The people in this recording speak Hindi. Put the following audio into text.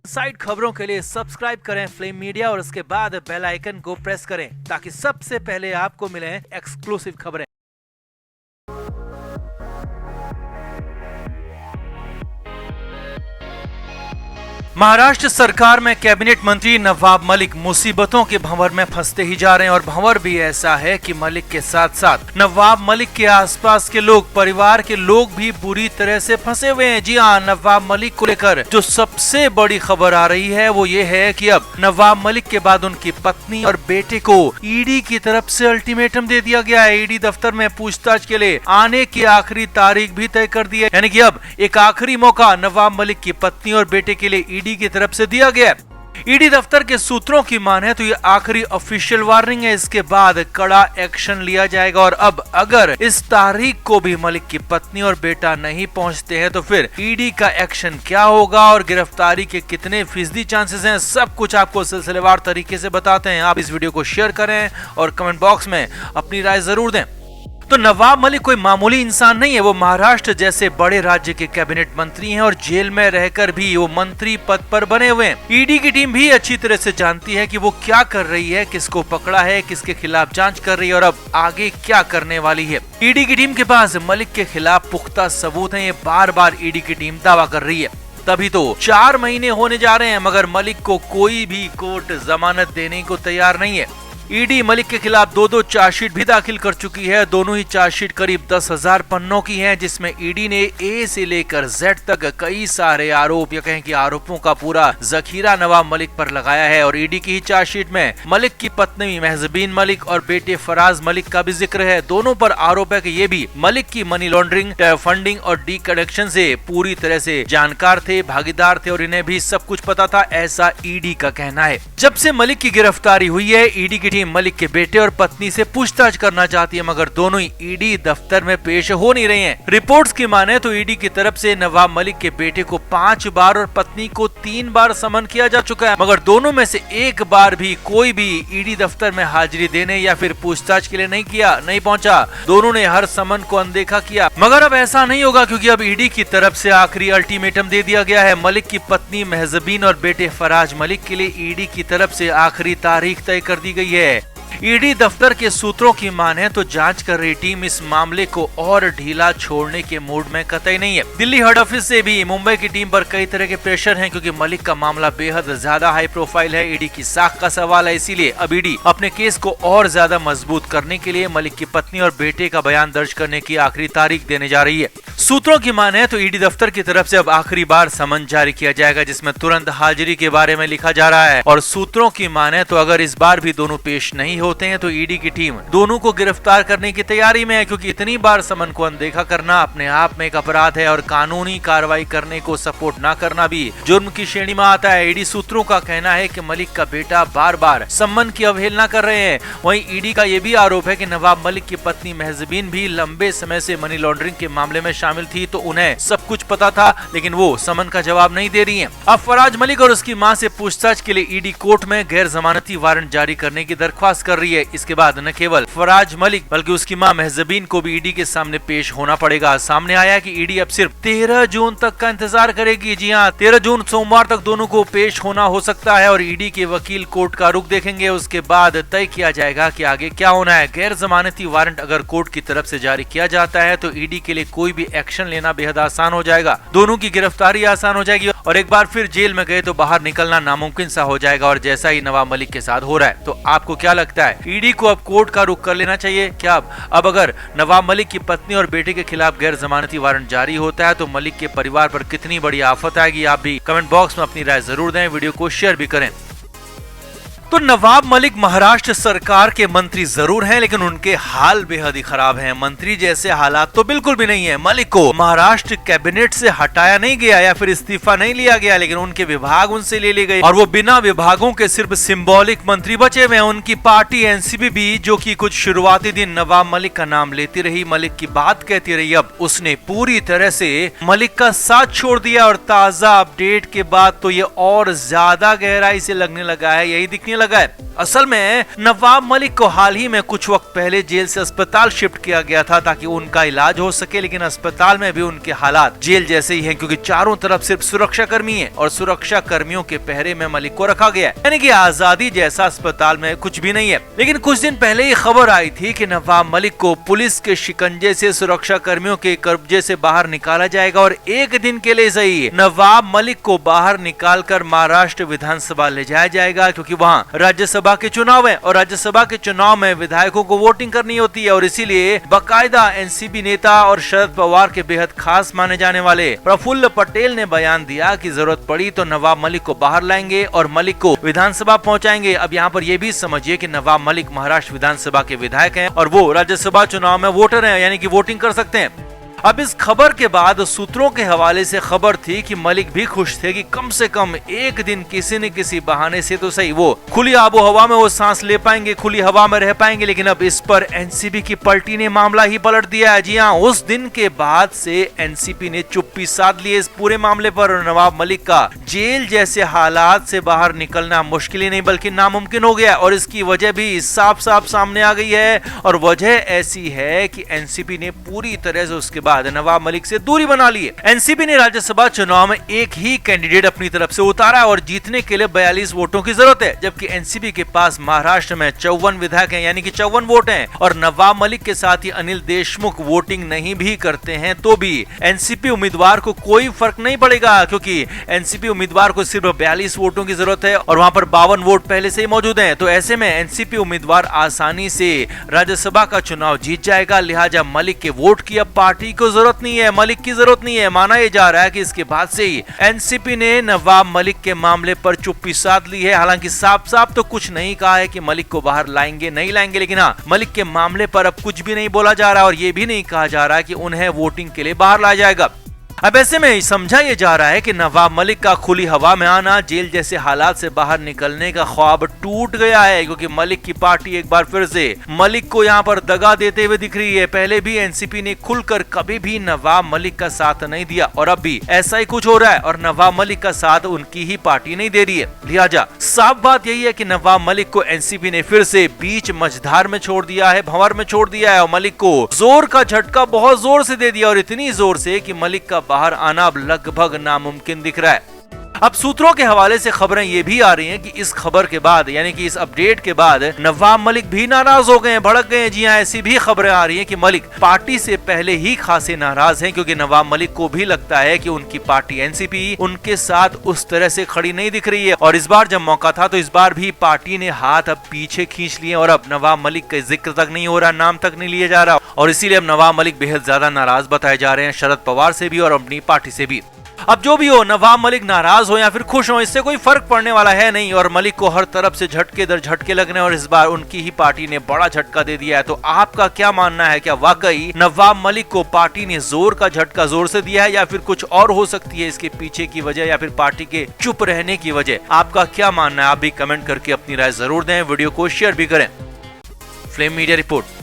साइड खबरों के लिए सब्सक्राइब करें फ्लेम मीडिया और उसके बाद बेल आइकन को प्रेस करें ताकि सबसे पहले आपको मिले एक्सक्लूसिव खबरें। महाराष्ट्र सरकार में कैबिनेट मंत्री नवाब मलिक मुसीबतों के भंवर में फंसते ही जा रहे हैं और भंवर भी ऐसा है कि मलिक के साथ साथ नवाब मलिक के आसपास के लोग, परिवार के लोग भी बुरी तरह से फंसे हुए हैं। जी हां, नवाब मलिक को लेकर जो सबसे बड़ी खबर आ रही है वो ये है कि अब नवाब मलिक के बाद उनकी पत्नी और बेटे को ईडी की तरफ से अल्टीमेटम दे दिया गया है। ईडी दफ्तर में पूछताछ के लिए आने की आखिरी तारीख भी तय कर दी है, यानी कि अब एक आखिरी मौका नवाब मलिक की पत्नी और बेटे के लिए ईडी की तरफ से दिया गया। ईडी दफ्तर के सूत्रों की माने तो ये आखिरी ऑफिशियल वार्निंग है, इसके बाद कड़ा एक्शन लिया जाएगा और अब अगर इस तारीख को भी मलिक की पत्नी और बेटा नहीं पहुंचते हैं तो फिर ईडी का एक्शन क्या होगा और गिरफ्तारी के कितने फीसदी चांसेस हैं, सब कुछ आपको सिलसिलेवार तरीके से बताते हैं। आप इस वीडियो को शेयर करें और कमेंट बॉक्स में अपनी राय जरूर दें। तो नवाब मलिक कोई मामूली इंसान नहीं है, वो महाराष्ट्र जैसे बड़े राज्य के कैबिनेट मंत्री हैं और जेल में रहकर भी वो मंत्री पद पर बने हुए हैं। ईडी की टीम भी अच्छी तरह से जानती है कि वो क्या कर रही है, किसको पकड़ा है, किसके खिलाफ जांच कर रही है और अब आगे क्या करने वाली है। ईडी की टीम के पास मलिक के खिलाफ पुख्ता सबूत है, ये बार बार ईडी की टीम दावा कर रही है। तभी तो 4 महीने होने जा रहे हैं मगर मलिक को कोई भी कोर्ट जमानत देने को तैयार नहीं है। ईडी मलिक के खिलाफ 2 चार्जशीट भी दाखिल कर चुकी है। दोनों ही चार्जशीट करीब 10,000 पन्नों की हैं, जिसमें ईडी ने ए से लेकर जेड तक कई सारे आरोप या कहें कि आरोपों का पूरा जखीरा नवाब मलिक पर लगाया है। और ईडी की ही चार्जशीट में मलिक की पत्नी महजबीन मलिक और बेटे फराज मलिक का भी जिक्र है। दोनों पर आरोप है कि ये भी मलिक की मनी लॉन्ड्रिंग, फंडिंग और डी कनेक्शन से पूरी तरह से जानकार थे, भागीदार थे और इन्हें भी सब कुछ पता था, ऐसा ईडी का कहना है। जब से मलिक की गिरफ्तारी हुई है, ईडी की मलिक के बेटे और पत्नी से पूछताछ करना चाहती है मगर दोनों ही ईडी दफ्तर में पेश हो नहीं रहे हैं। रिपोर्ट्स की माने तो ईडी की तरफ से नवाब मलिक के बेटे को 5 बार और पत्नी को 3 बार समन किया जा चुका है मगर दोनों में से एक बार भी कोई भी ईडी दफ्तर में हाजिरी देने या फिर पूछताछ के लिए नहीं पहुंचा। दोनों ने हर समन को अनदेखा किया मगर अब ऐसा नहीं होगा क्योंकि अब ईडी की तरफ से आखिरी अल्टीमेटम दे दिया गया है। मलिक की पत्नी महजबीन और बेटे फराज मलिक के लिए ईडी की तरफ से आखिरी तारीख तय कर दी गई है। ईडी दफ्तर के सूत्रों की माने तो जांच कर रही टीम इस मामले को और ढीला छोड़ने के मूड में कतई नहीं है। दिल्ली हेड ऑफिस से भी मुंबई की टीम पर कई तरह के प्रेशर हैं क्योंकि मलिक का मामला बेहद ज्यादा हाई प्रोफाइल है, ईडी की साख का सवाल है। इसीलिए अब ईडी अपने केस को और ज्यादा मजबूत करने के लिए मलिक की पत्नी और बेटे का बयान दर्ज करने की आखिरी तारीख देने जा रही है। सूत्रों की माने तो ईडी दफ्तर की तरफ से अब आखिरी बार समन जारी किया जाएगा जिसमें तुरंत हाजिरी के बारे में लिखा जा रहा है और सूत्रों की माने तो अगर इस बार भी दोनों पेश नहीं होते हैं तो ईडी की टीम दोनों को गिरफ्तार करने की तैयारी में है क्योंकि इतनी बार समन को अनदेखा करना अपने आप में एक अपराध है और कानूनी कार्रवाई करने को सपोर्ट न करना भी जुर्म की श्रेणी में आता है। ईडी सूत्रों का कहना है कि मलिक का बेटा बार बार समन की अवहेलना कर रहे हैं। वहीं ईडी का ये भी आरोप है कि नवाब मलिक की पत्नी महजबीन भी लंबे समय से मनी लॉन्ड्रिंग के मामले में शामिल थी तो उन्हें सब कुछ पता था लेकिन वो समन का जवाब नहीं दे रही हैं। अब फराज मलिक और उसकी मां से पूछताछ के लिए ईडी कोर्ट में गैर जमानती वारंट जारी करने की दरख्वास्त कर रही है। इसके बाद न केवल फराज मलिक बल्कि उसकी मां महजबीन को भी ईडी के सामने पेश होना पड़ेगा। सामने आया कि ईडी अब सिर्फ 13 जून तक का इंतजार करेगी। जी हां, 13 जून सोमवार तक दोनों को पेश होना हो सकता है और ईडी के वकील कोर्ट का रुख देखेंगे। उसके बाद तय किया जाएगा कि आगे क्या होना है। गैर जमानती वारंट अगर कोर्ट की तरफ से जारी किया जाता है तो ईडी के लिए कोई भी एक्शन लेना बेहद आसान हो जाएगा, दोनों की गिरफ्तारी आसान हो जाएगी और एक बार फिर जेल में गए तो बाहर निकलना नामुमकिन सा हो जाएगा और जैसा ही नवाब मलिक के साथ हो रहा है। तो आपको क्या लगता है, ईडी को अब कोर्ट का रुख कर लेना चाहिए क्या? अब अगर नवाब मलिक की पत्नी और बेटे के खिलाफ गैर जमानती वारंट जारी होता है तो मलिक के परिवार पर कितनी बड़ी आफत आएगी? आप भी कमेंट बॉक्स में अपनी राय जरूर दें, वीडियो को शेयर भी करें। तो नवाब मलिक महाराष्ट्र सरकार के मंत्री जरूर हैं लेकिन उनके हाल बेहद ही खराब हैं। मंत्री जैसे हालात तो बिल्कुल भी नहीं है। मलिक को महाराष्ट्र कैबिनेट से हटाया नहीं गया या फिर इस्तीफा नहीं लिया गया लेकिन उनके विभाग उनसे ले लिए गए और वो बिना विभागों के सिर्फ सिंबॉलिक मंत्री बचे हुए हैं। उनकी पार्टी एनसीपी भी जो कि कुछ शुरुआती दिन नवाब मलिक का नाम लेती रही, मलिक की बात कहती रही, अब उसने पूरी तरह से मलिक का साथ छोड़ दिया और ताजा अपडेट के बाद तो ये और ज्यादा गहराई से लगने लगा है, यही दिखने लगा है। असल में नवाब मलिक को हाल ही में कुछ वक्त पहले जेल से अस्पताल शिफ्ट किया गया था ताकि उनका इलाज हो सके, लेकिन अस्पताल में भी उनके हालात जेल जैसे ही हैं क्योंकि चारों तरफ सिर्फ सुरक्षा कर्मी है और सुरक्षा कर्मियों के पहरे में मलिक को रखा गया है, यानी कि आजादी जैसा अस्पताल में कुछ भी नहीं है। लेकिन कुछ दिन पहले ही खबर आई थी कि नवाब मलिक को पुलिस के शिकंजे से सुरक्षा कर्मियों के कब्जे से बाहर निकाला जाएगा और एक दिन के लिए सही नवाब मलिक को बाहर निकाल कर महाराष्ट्र विधानसभा ले जाया जाएगा, क्योंकि वहाँ राज्यसभा के चुनाव है और राज्यसभा के चुनाव में विधायकों को वोटिंग करनी होती है और इसीलिए बाकायदा एनसीपी नेता और शरद पवार के बेहद खास माने जाने वाले प्रफुल्ल पटेल ने बयान दिया कि जरूरत पड़ी तो नवाब मलिक को बाहर लाएंगे और मलिक को विधानसभा पहुंचाएंगे। अब यहाँ पर यह भी समझिए कि नवाब मलिक महाराष्ट्र विधानसभा के विधायक हैं और वो राज्यसभा चुनाव में वोटर हैं, यानी कि वोटिंग कर सकते हैं। अब इस खबर के बाद सूत्रों के हवाले से खबर थी कि मलिक भी खुश थे कि कम से कम एक दिन किसी न किसी बहाने से तो सही वो खुली आबो हवा में वो सांस ले पाएंगे, खुली हवा में रह पाएंगे। लेकिन अब इस पर एनसीपी की पलटी ने मामला ही पलट दिया है। जी हाँ, उस दिन के बाद से एनसीपी ने चुप्पी साध ली इस पूरे मामले पर और नवाब मलिक का जेल जैसे हालात से बाहर निकलना मुश्किल ही नहीं बल्कि नामुमकिन हो गया और इसकी वजह भी साफ साफ सामने आ गई है। और वजह ऐसी है कि एनसीपी ने पूरी तरह से उसके बाद नवाब मलिक से दूरी बना ली है। एनसीपी ने राज्यसभा चुनाव में एक ही कैंडिडेट अपनी तरफ से उतारा और जीतने के लिए 42 वोटों की जरूरत है, जबकि एनसीपी के पास महाराष्ट्र में 54 विधायक हैं, यानी कि 54 वोट हैं और नवाब मलिक के साथ ही अनिल देशमुख वोटिंग नहीं भी करते हैं तो भी एनसीपी उम्मीदवार को कोई फर्क नहीं पड़ेगा, क्योंकि एनसीपी उम्मीदवार को सिर्फ 42 वोटों की जरूरत है और वहां पर 52 वोट पहले से ही मौजूद हैं। तो ऐसे में एनसीपी उम्मीदवार आसानी से राज्यसभा का चुनाव जीत जाएगा। लिहाजा मलिक के वोट की अब पार्टी को जरूरत नहीं है, मलिक की जरूरत नहीं है। माना यह जा रहा है कि इसके बाद से ही एनसीपी ने नवाब मलिक के मामले पर चुप्पी साध ली है। हालांकि साफ साफ तो कुछ नहीं कहा है कि मलिक को बाहर लाएंगे नहीं लाएंगे, लेकिन हाँ, मलिक के मामले पर अब कुछ भी नहीं बोला जा रहा और ये भी नहीं कहा जा रहा कि उन्हें वोटिंग के लिए बाहर लाया जाएगा। अब ऐसे में समझा यह जा रहा है कि नवाब मलिक का खुली हवा में आना, जेल जैसे हालात से बाहर निकलने का ख्वाब टूट गया है, क्योंकि मलिक की पार्टी एक बार फिर से मलिक को यहां पर दगा देते हुए दिख रही है। पहले भी एनसीपी ने खुलकर कभी भी नवाब मलिक का साथ नहीं दिया और अब भी ऐसा ही कुछ हो रहा है और नवाब मलिक का साथ उनकी ही पार्टी नहीं दे रही है। लिहाजा साफ बात यही है कि नवाब मलिक को एनसीपी ने फिर से बीच मझधार में छोड़ दिया है, भंवर में छोड़ दिया है और मलिक को जोर का झटका बहुत जोर से दे दिया और इतनी जोर से कि मलिक का बाहर आना अब लगभग नामुमकिन दिख रहा है। अब सूत्रों के हवाले से खबरें ये भी आ रही हैं कि इस खबर के बाद, यानी कि इस अपडेट के बाद नवाब मलिक भी नाराज हो गए हैं, भड़क गए हैं। जी हां, ऐसी भी खबरें आ रही हैं कि मलिक पार्टी से पहले ही खासे नाराज हैं, क्योंकि नवाब मलिक को भी लगता है कि उनकी पार्टी एनसीपी उनके साथ उस तरह से खड़ी नहीं दिख रही है और इस बार जब मौका था तो इस बार भी पार्टी ने हाथ अब पीछे खींच लिए और अब नवाब मलिक का जिक्र तक नहीं हो रहा, नाम तक नहीं लिया जा रहा और इसीलिए अब नवाब मलिक बेहद ज्यादा नाराज बताए जा रहे हैं शरद पवार से भी और अपनी पार्टी से भी। अब जो भी हो, नवाब मलिक नाराज हो या फिर खुश हो, इससे कोई फर्क पड़ने वाला है नहीं और मलिक को हर तरफ से झटके दर झटके लगने और इस बार उनकी ही पार्टी ने बड़ा झटका दे दिया है। तो आपका क्या मानना है, क्या वाकई नवाब मलिक को पार्टी ने जोर का झटका जोर से दिया है या फिर कुछ और हो सकती है इसके पीछे की वजह या फिर पार्टी के चुप रहने की वजह? आपका क्या मानना है, आप भी कमेंट करके अपनी राय जरूर दें, वीडियो को शेयर भी करें। Flame media report.